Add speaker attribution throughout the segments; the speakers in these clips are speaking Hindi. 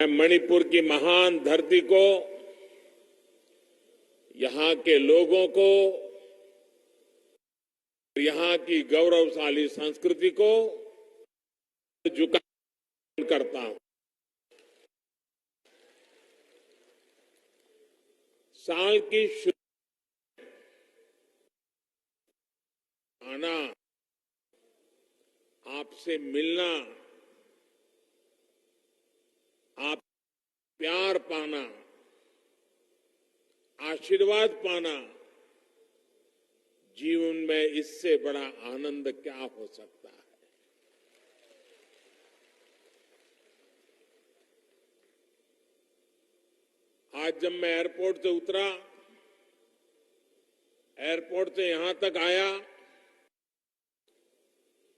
Speaker 1: मैं मणिपुर की महान धरती को, यहां के लोगों को, यहां की गौरवशाली संस्कृति को झुका करता हूं। साल की आना, आपसे मिलना, आप प्यार पाना, आशीर्वाद पाना, जीवन में इससे बड़ा आनंद क्या हो सकता है। आज जब मैं एयरपोर्ट से उतरा, एयरपोर्ट से यहां तक आया,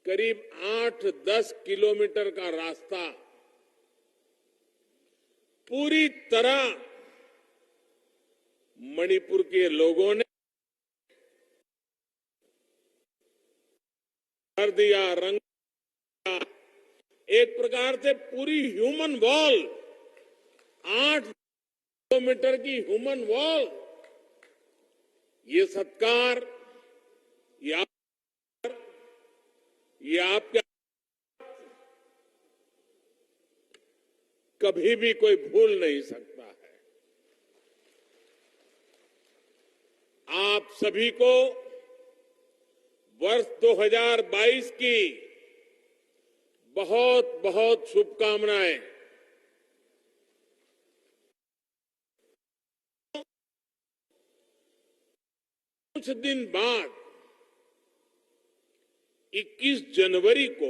Speaker 1: करीब 8-10 किलोमीटर का रास्ता पूरी तरह मणिपुर के लोगों ने कर दिया, रंग दिया। एक प्रकार से पूरी ह्यूमन वॉल, 8 किलोमीटर की ह्यूमन वॉल, ये सत्कार, ये आपका कभी भी कोई भूल नहीं सकता है। आप सभी को वर्ष 2022 की बहुत बहुत शुभकामनाएं। कुछ दिन बाद 21 जनवरी को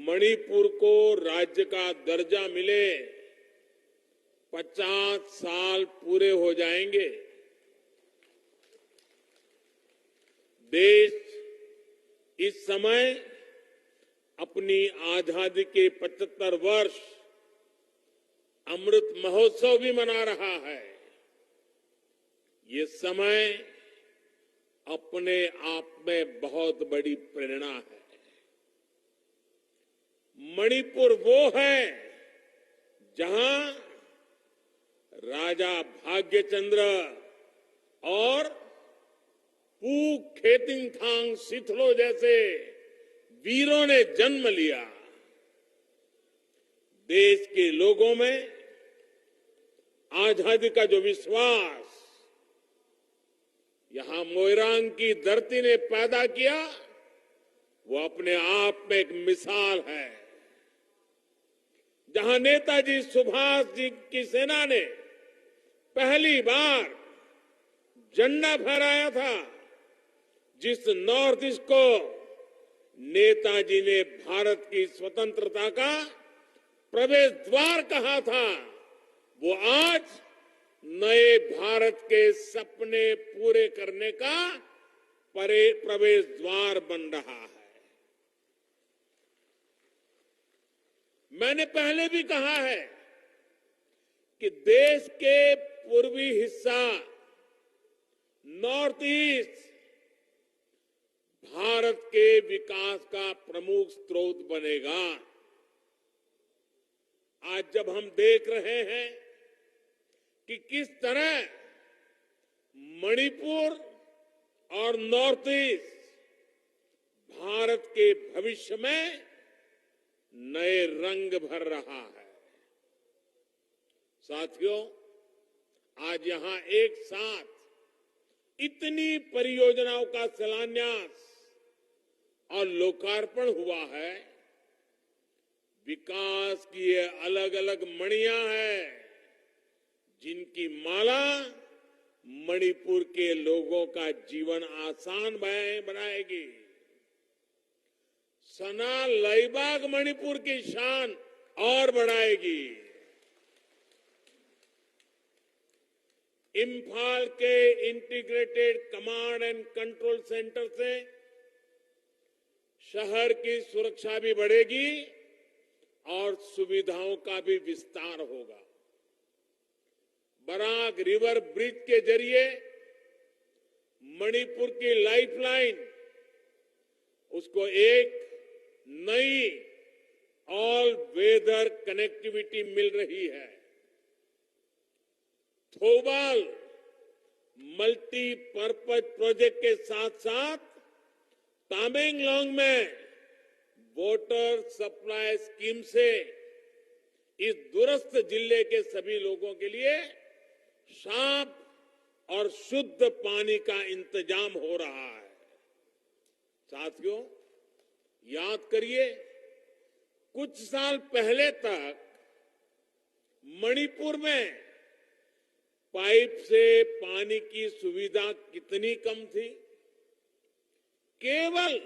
Speaker 1: मणिपुर को राज्य का दर्जा मिले 50 साल पूरे हो जाएंगे। देश इस समय अपनी आजादी के 75 वर्ष अमृत महोत्सव भी मना रहा है। ये समय अपने आप में बहुत बड़ी प्रेरणा है। मणिपुर वो है जहां राजा भाग्यचंद्र और पूक खेतिंगथांग सिथलो जैसे वीरों ने जन्म लिया। देश के लोगों में आजादी का जो विश्वास यहां मोइरांग की धरती ने पैदा किया, वो अपने आप में एक मिसाल है। जहां नेताजी सुभाष जी की सेना ने पहली बार झंडा फहराया था, जिस नॉर्थ ईस्ट को नेताजी ने भारत की स्वतंत्रता का प्रवेश द्वार कहा था, वो आज नए भारत के सपने पूरे करने का प्रवेश द्वार बन रहा है। मैंने पहले भी कहा है कि देश के पूर्वी हिस्सा नॉर्थ ईस्ट भारत के विकास का प्रमुख स्रोत बनेगा। आज जब हम देख रहे हैं कि किस तरह मणिपुर और नॉर्थ ईस्ट भारत के भविष्य में नए रंग भर रहा है। साथियों, आज यहां एक साथ इतनी परियोजनाओं का शिलान्यास और लोकार्पण हुआ है। विकास की ये अलग अलग मणियां हैं, जिनकी माला मणिपुर के लोगों का जीवन आसान बनाएगी। सना लईबाग मणिपुर की शान और बढ़ाएगी। इंफाल के integrated command and control centre से शहर की सुरक्षा भी बढ़ेगी और सुविधाओं का भी विस्तार होगा। बराक रिवर ब्रिज के जरिए मणिपुर की लाइफलाइन, उसको एक नई ऑल वेदर कनेक्टिविटी मिल रही है। थोबाल मल्टीपर्पज प्रोजेक्ट के साथ साथ तामेंगलोंग में वाटर सप्लाई स्कीम से इस दूरस्थ जिले के सभी लोगों के लिए साफ और शुद्ध पानी का इंतजाम हो रहा है। साथियों, याद करिए, कुछ साल पहले तक मणिपुर में पाइप से पानी की सुविधा कितनी कम थी। केवल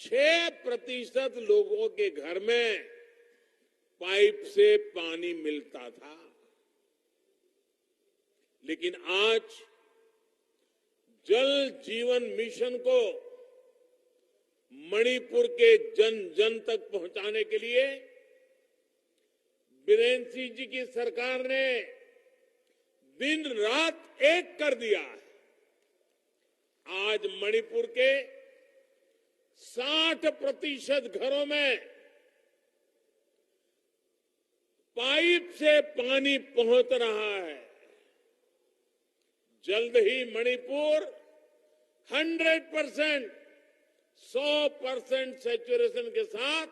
Speaker 1: 6% लोगों के घर में पाइप से पानी मिलता था। लेकिन आज जल जीवन मिशन को मणिपुर के जन जन तक पहुंचाने के लिए बीरेन सिंह जी की सरकार ने दिन रात एक कर दिया है। आज मणिपुर के 60% घरों में पाइप से पानी पहुंच रहा है। जल्द ही मणिपुर 100% सैचुरेशन के साथ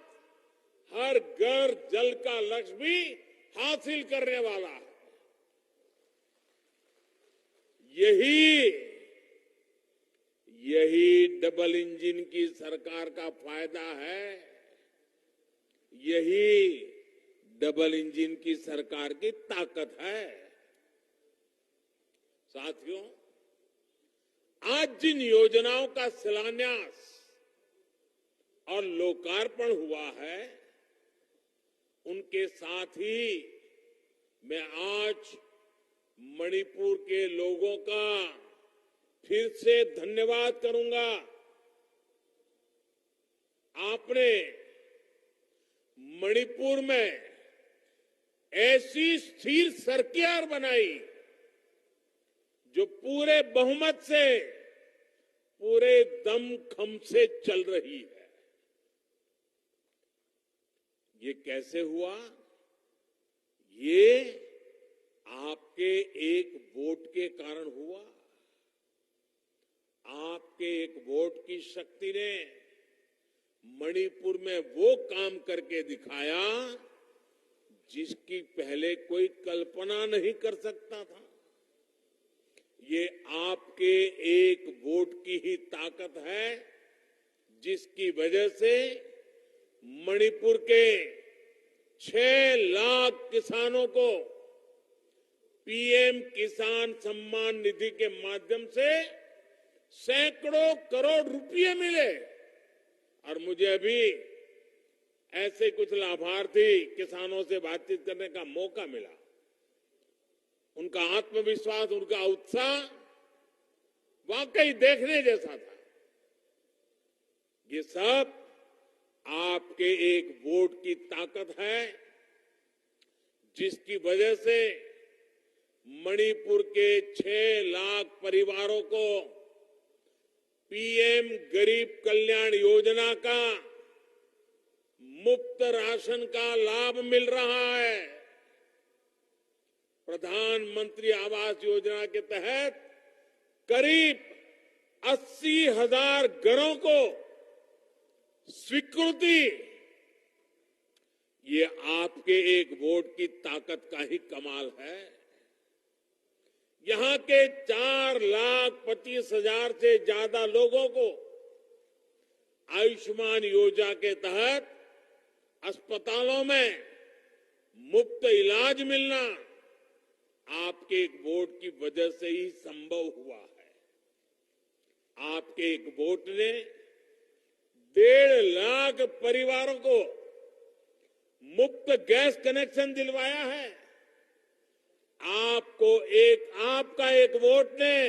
Speaker 1: हर घर जल का लक्ष्य भी हासिल करने वाला है। यही डबल इंजन की सरकार का फायदा है। यही डबल इंजन की सरकार की ताकत है। साथियों, आज जिन योजनाओं का शिलान्यास और लोकार्पण हुआ है, उनके साथ ही मैं आज मणिपुर के लोगों का फिर से धन्यवाद करूंगा। आपने मणिपुर में ऐसी स्थिर सरकार बनाई जो पूरे बहुमत से, पूरे दमखम से चल रही है। ये कैसे हुआ? ये आपके एक वोट के कारण हुआ। आपके एक वोट की शक्ति ने मणिपुर में वो काम करके दिखाया जिसकी पहले कोई कल्पना नहीं कर सकता था। ये आपके एक वोट की ही ताकत है, जिसकी वजह से मणिपुर के 6 लाख किसानों को पीएम किसान सम्मान निधि के माध्यम से सैकड़ों करोड़ रुपए मिले। और मुझे अभी ऐसे कुछ लाभार्थी किसानों से बातचीत करने का मौका मिला। उनका आत्मविश्वास, उनका उत्साह वाकई देखने जैसा था। ये सब आपके एक वोट की ताकत है, जिसकी वजह से मणिपुर के 6 लाख परिवारों को पीएम गरीब कल्याण योजना का मुफ्त राशन का लाभ मिल रहा है। प्रधानमंत्री आवास योजना के तहत करीब 80,000 घरों को स्वीकृति। ये आपके एक वोट की ताकत का ही कमाल है। यहां के 4,25,000 से ज्यादा लोगों को आयुष्मान योजना के तहत अस्पतालों में मुफ्त इलाज मिलना आपके एक वोट की वजह से ही संभव हुआ है। आपके एक वोट ने 1.5 लाख परिवारों को मुफ्त गैस कनेक्शन दिलवाया है। आपका एक वोट ने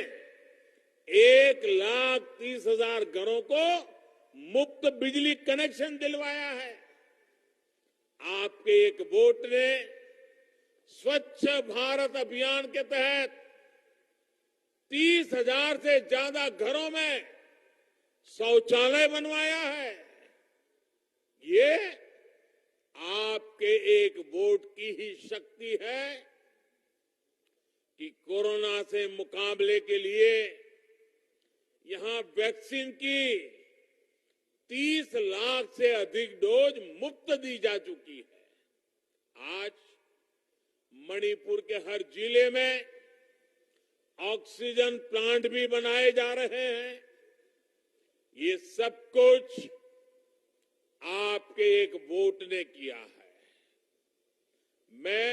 Speaker 1: 1,30,000 घरों को मुफ्त बिजली कनेक्शन दिलवाया है। आपके एक वोट ने स्वच्छ भारत अभियान के तहत 30,000 से ज्यादा घरों में शौचालय बनवाया है। ये आपके एक वोट की ही शक्ति है कि कोरोना से मुकाबले के लिए यहां वैक्सीन की 30 लाख से अधिक डोज मुफ्त दी जा चुकी है। आज मणिपुर के हर जिले में ऑक्सीजन प्लांट भी बनाए जा रहे हैं। ये सब कुछ आपके एक वोट ने किया है। मैं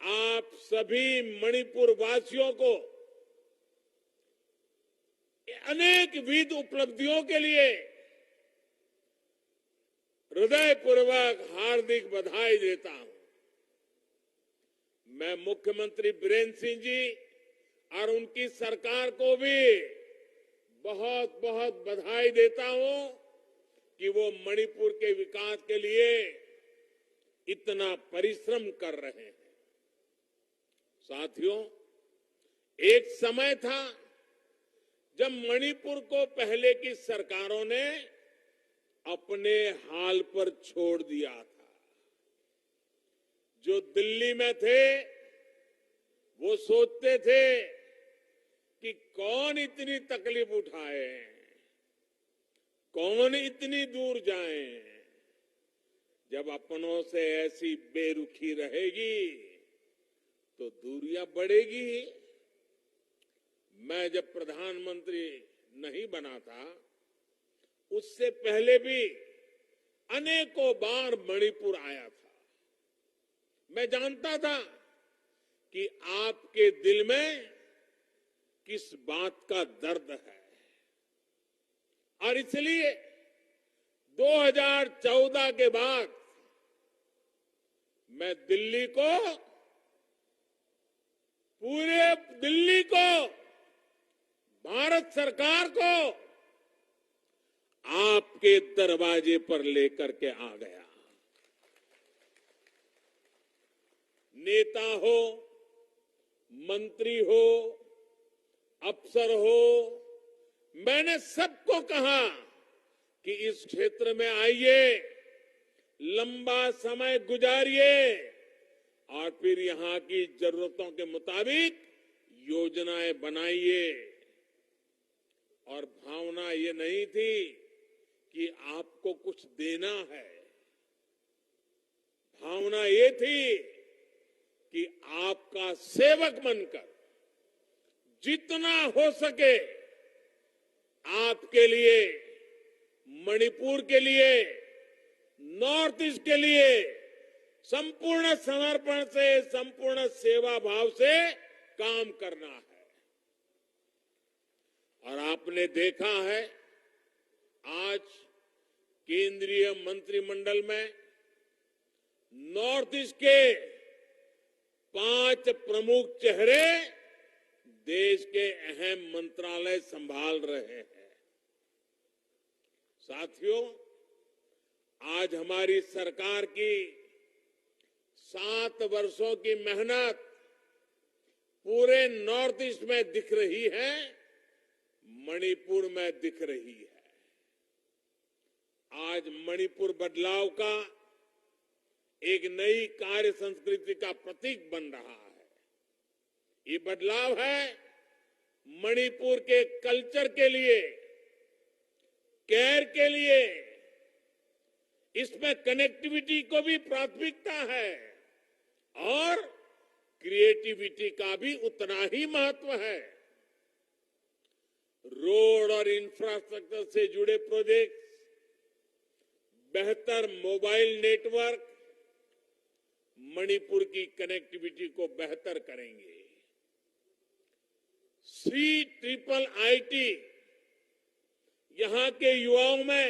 Speaker 1: आप सभी मणिपुर वासियों को अनेकविध उपलब्धियों के लिए हृदयपूर्वक हार्दिक बधाई देता हूं। मैं मुख्यमंत्री बीरेन्द्र सिंह जी और उनकी सरकार को भी बहुत बहुत बधाई देता हूं कि वो मणिपुर के विकास के लिए इतना परिश्रम कर रहे हैं। साथियों, एक समय था जब मणिपुर को पहले की सरकारों ने अपने हाल पर छोड़ दिया था। जो दिल्ली में थे वो सोचते थे कि कौन इतनी तकलीफ उठाए, कौन इतनी दूर जाए। जब अपनों से ऐसी बेरुखी रहेगी तो दूरियां बढ़ेगी। मैं जब प्रधानमंत्री नहीं बना था उससे पहले भी अनेकों बार मणिपुर आया था। मैं जानता था कि आपके दिल में किस बात का दर्द है और इसलिए 2014 के बाद मैं दिल्ली को, पूरे दिल्ली को, भारत सरकार को आपके दरवाजे पर लेकर के आ गया। नेता हो, मंत्री हो, अफसर हो, मैंने सबको कहा कि इस क्षेत्र में आइए, लंबा समय गुजारिए और फिर यहां की जरूरतों के मुताबिक योजनाएं बनाइए। और भावना ये नहीं थी कि आपको कुछ देना है, भावना ये थी कि आपका सेवक बनकर जितना हो सके आपके लिए, मणिपुर के लिए, नॉर्थ ईस्ट के लिए संपूर्ण समर्पण से, संपूर्ण सेवा भाव से काम करना है। और आपने देखा है आज केंद्रीय मंत्रिमंडल में नॉर्थ ईस्ट के 5 प्रमुख चेहरे देश के अहम मंत्रालय संभाल रहे हैं। साथियों, आज हमारी सरकार की 7 वर्षों की मेहनत पूरे नॉर्थ ईस्ट में दिख रही है, मणिपुर में दिख रही है। आज मणिपुर बदलाव का एक नई कार्य संस्कृति का प्रतीक बन रहा है। ये बदलाव है मणिपुर के कल्चर के लिए, केयर के लिए। इसमें कनेक्टिविटी को भी प्राथमिकता है और क्रिएटिविटी का भी उतना ही महत्व है। रोड और इंफ्रास्ट्रक्चर से जुड़े प्रोजेक्ट, बेहतर मोबाइल नेटवर्क मणिपुर की कनेक्टिविटी को बेहतर करेंगे। CIIT यहां के युवाओं में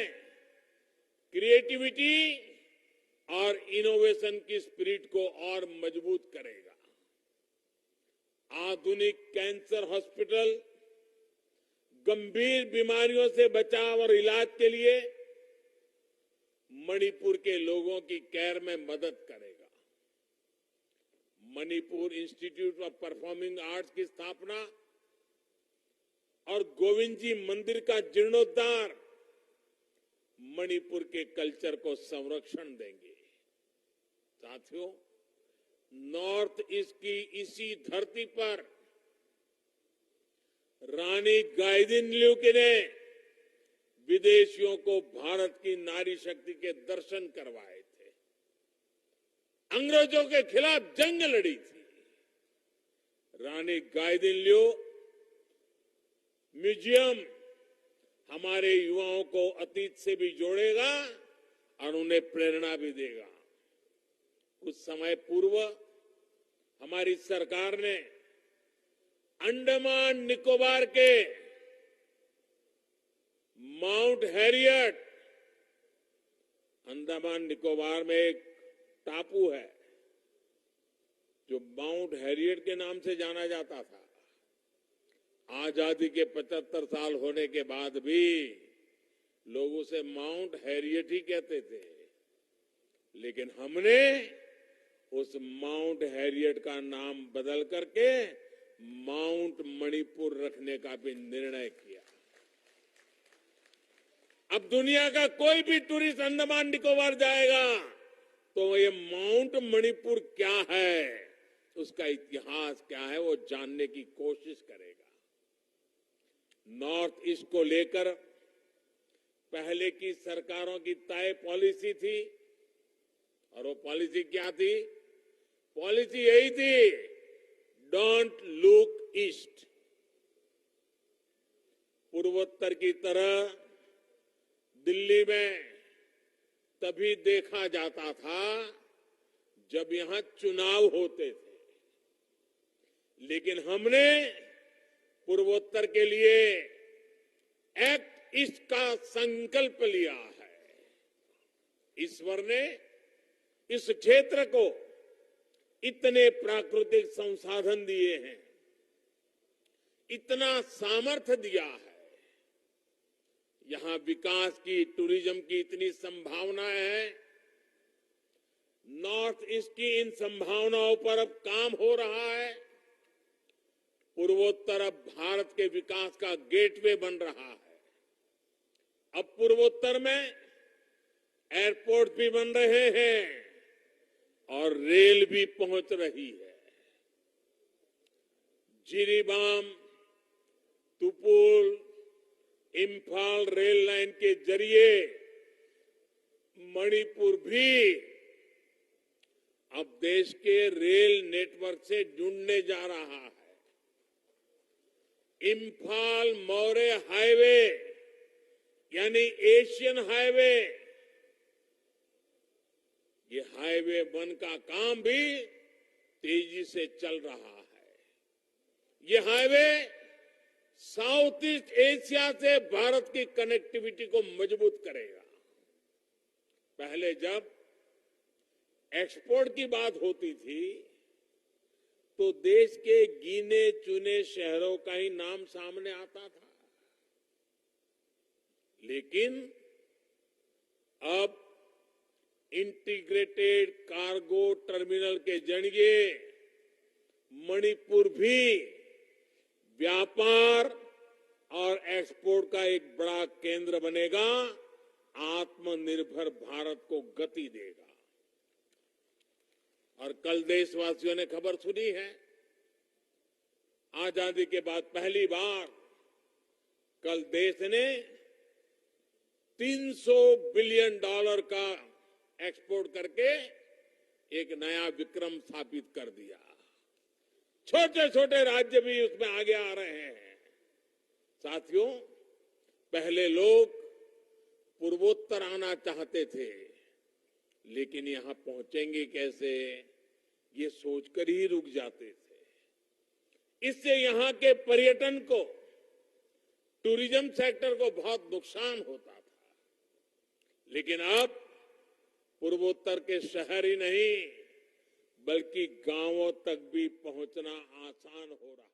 Speaker 1: क्रिएटिविटी और इनोवेशन की स्पिरिट को और मजबूत करेगा। आधुनिक कैंसर हॉस्पिटल गंभीर बीमारियों से बचाव और इलाज के लिए मणिपुर के लोगों की केयर में मदद करेगा। Manipur institute of performing arts की स्थापना और गोविंद जी मंदिर का जीर्णोद्धार मणिपुर के कल्चर को संरक्षण देंगे। साथियों, नॉर्थ ईस्ट की इसी धरती पर रानी गाइदिन्ल्यू ने विदेशियों को भारत की नारी शक्ति के दर्शन करवाए थे, अंग्रेजों के खिलाफ जंग लड़ी थी। रानी गाइदिन्ल्यू म्यूजियम हमारे युवाओं को अतीत से भी जोड़ेगा और उन्हें प्रेरणा भी देगा। कुछ समय पूर्व हमारी सरकार ने अंडमान निकोबार के माउंट हैरियट, अंडमान निकोबार में एक टापू है जो माउंट हैरियट के नाम से जाना जाता था। आजादी के 75 साल होने के बाद भी लोग उसे माउंट हैरियट ही कहते थे, लेकिन हमने उस माउंट हैरियट का नाम बदल करके माउंट मणिपुर रखने का भी निर्णय किया। अब दुनिया का कोई भी टूरिस्ट अंडमान निकोबार जाएगा तो ये माउंट मणिपुर क्या है, उसका इतिहास क्या है, वो जानने की कोशिश करेगा। नॉर्थ ईस्ट को लेकर पहले की सरकारों की तय पॉलिसी थी, और वो पॉलिसी क्या थी? पॉलिसी यही थी, डोंट लुक ईस्ट। पूर्वोत्तर की तरह दिल्ली में तभी देखा जाता था जब यहां चुनाव होते थे, लेकिन हमने पूर्वोत्तर के लिए एक्ट ईस्ट का संकल्प लिया है। ईश्वर ने इस क्षेत्र को इतने प्राकृतिक संसाधन दिए हैं, इतना सामर्थ्य दिया है, यहां विकास की, टूरिज्म की इतनी संभावनाएं हैं। नॉर्थ ईस्ट की इन संभावनाओं पर अब काम हो रहा है। पूर्वोत्तर अब भारत के विकास का गेटवे बन रहा है। अब पूर्वोत्तर में एयरपोर्ट भी बन रहे हैं और रेल भी पहुंच रही है। जिरीबाम, तुपुल, इम्फाल रेल लाइन के जरिए मणिपुर भी अब देश के रेल नेटवर्क से जुड़ने जा रहा है। इम्फाल मौर्य हाईवे यानी एशियन हाईवे, ये हाईवे 1 का काम भी तेजी से चल रहा है। ये हाईवे साउथ ईस्ट एशिया से भारत की कनेक्टिविटी को मजबूत करेगा। पहले जब एक्सपोर्ट की बात होती थी तो देश के गिने चुने शहरों का ही नाम सामने आता था, लेकिन अब इंटीग्रेटेड कार्गो टर्मिनल के जरिए मणिपुर भी व्यापार और एक्सपोर्ट का एक बड़ा केंद्र बनेगा, आत्मनिर्भर भारत को गति देगा। और कल देशवासियों ने खबर सुनी है, आजादी के बाद पहली बार कल देश ने $300 बिलियन का एक्सपोर्ट करके एक नया विक्रम स्थापित कर दिया। छोटे छोटे राज्य भी उसमें आगे आ रहे हैं। साथियों, पहले लोग पूर्वोत्तर आना चाहते थे, लेकिन यहां पहुंचेंगे कैसे, ये सोचकर ही रुक जाते थे। इससे यहां के पर्यटन को, टूरिज्म सेक्टर को बहुत नुकसान होता था। लेकिन अब पूर्वोत्तर के शहर ही नहीं बल्कि गांवों तक भी पहुंचना आसान हो रहा है।